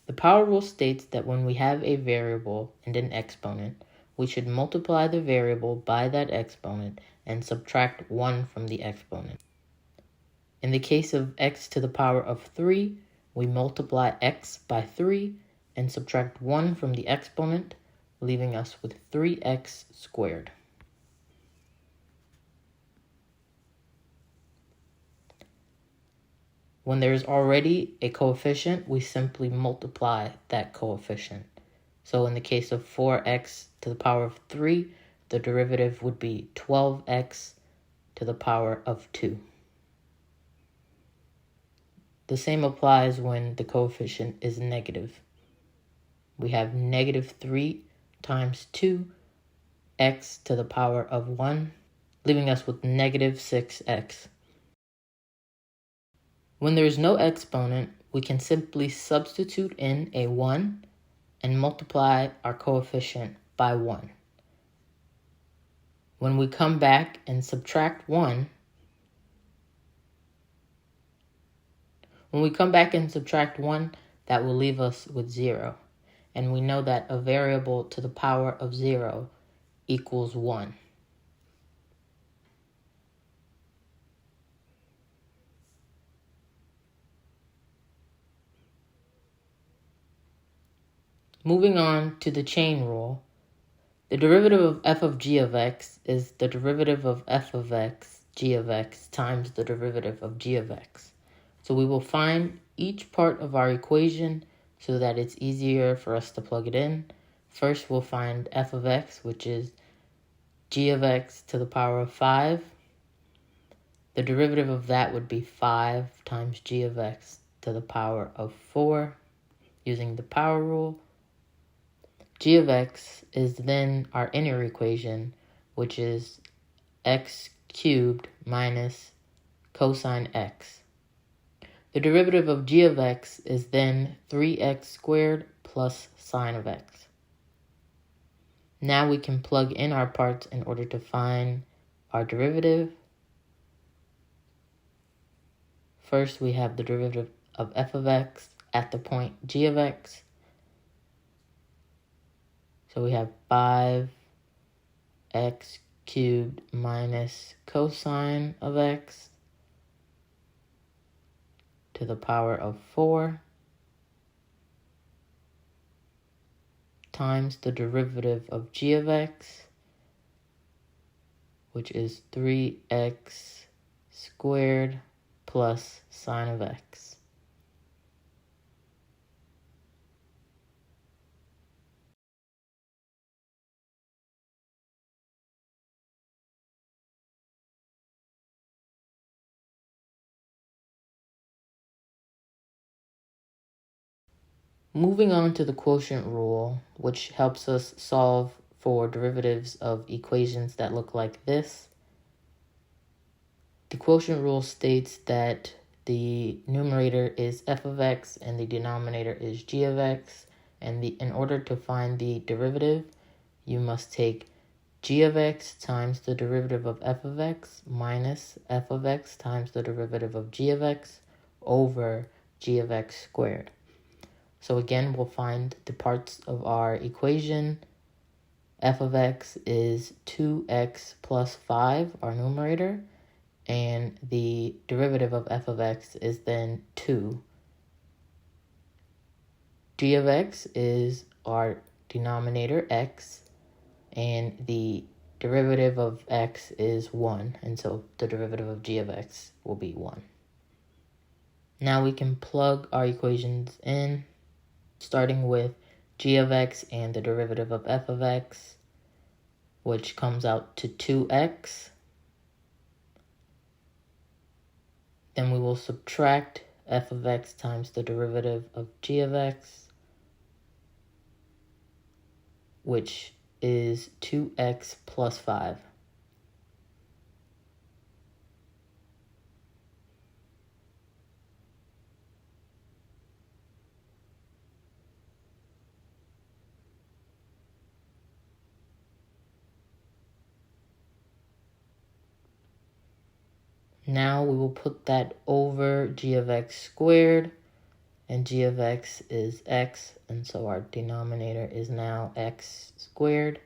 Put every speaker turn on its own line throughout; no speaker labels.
The power rule states that when we have a variable and an exponent, we should multiply the variable by that exponent and subtract 1 from the exponent. In the case of x to the power of 3, we multiply x by 3 and subtract 1 from the exponent, leaving us with 3x squared. When there is already a coefficient, we simply multiply that coefficient. So in the case of 4x to the power of 3, the derivative would be 12x to the power of 2. The same applies when the coefficient is negative. We have negative 3 times 2x to the power of 1, leaving us with negative 6x. When there is no exponent, we can simply substitute in a 1 and multiply our coefficient by 1. When we come back and subtract 1, that will leave us with 0. And we know that a variable to the power of 0 equals 1. Moving on to the chain rule, the derivative of f of g of x is the derivative of f of x, g of x, times the derivative of g of x. So we will find each part of our equation so that it's easier for us to plug it in. First, we'll find f of x, which is g of x to the power of 5. The derivative of that would be 5 times g of x to the power of 4, using the power rule. G of x is then our inner equation, which is x cubed minus cosine x. The derivative of g of x is then 3x squared plus sine of x. Now we can plug in our parts in order to find our derivative. First, we have the derivative of f of x at the point g of x. So we have 5x cubed minus cosine of x to the power of 4 times the derivative of g of x, which is 3x squared plus sine of x. Moving on to the quotient rule, which helps us solve for derivatives of equations that look like this. The quotient rule states that the numerator is f of x and the denominator is g of x, and in order to find the derivative, you must take g of x times the derivative of f of x minus f of x times the derivative of g of x over g of x squared. So again, we'll find the parts of our equation. F of x is 2x plus 5, our numerator, and the derivative of f of x is then 2. G of x is our denominator, x, and the derivative of x is 1, and so the derivative of g of x will be 1. Now we can plug our equations in, starting with g of x and the derivative of f of x, which comes out to 2x. Then we will subtract f of x times the derivative of g of x, which is 2x plus 5. Now we will put that over g of x squared, and g of x is x, and so our denominator is now x squared.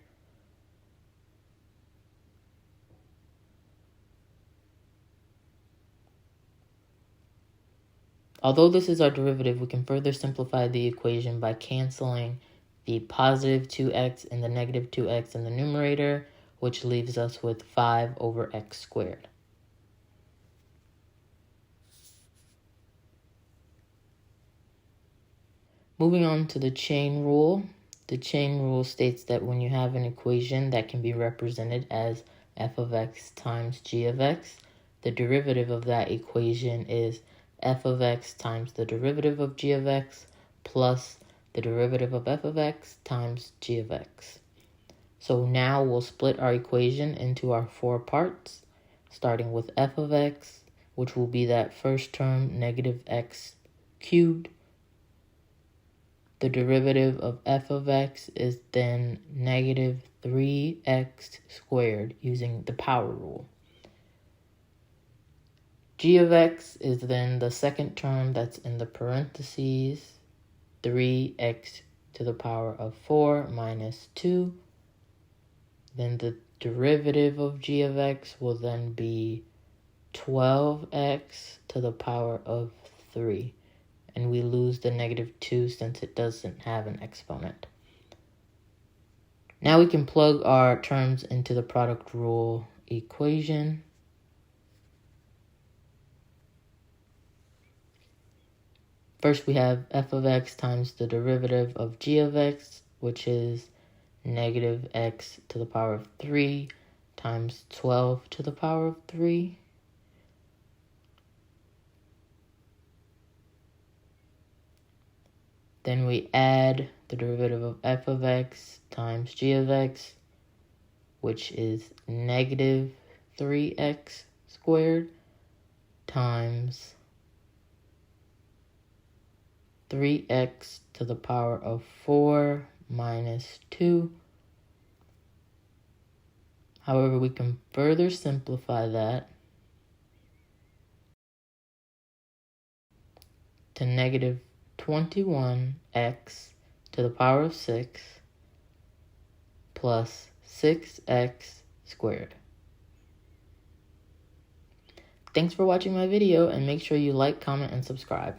Although this is our derivative, we can further simplify the equation by canceling the positive 2x and the negative 2x in the numerator, which leaves us with 5 over x squared. Moving on to the chain rule. The chain rule states that when you have an equation that can be represented as f of x times g of x, the derivative of that equation is f of x times the derivative of g of x plus the derivative of f of x times g of x. So now we'll split our equation into our 4 parts, starting with f of x, which will be that first term, negative x cubed. The derivative of f of x is then negative 3x squared using the power rule. G of x is then the second term that's in the parentheses, 3x to the power of 4 minus 2. Then the derivative of g of x will then be 12x to the power of 3. And we lose the negative 2 since it doesn't have an exponent. Now we can plug our terms into the product rule equation. First we have f of x times the derivative of g of x, which is negative x to the power of 3 times 12 to the power of 3. Then we add the derivative of f of x times g of x, which is negative 3x squared times 3x to the power of 4 minus 2. However, we can further simplify that to negative 21x to the power of 6 plus 6x squared. Thanks for watching my video, and make sure you like, comment, and subscribe.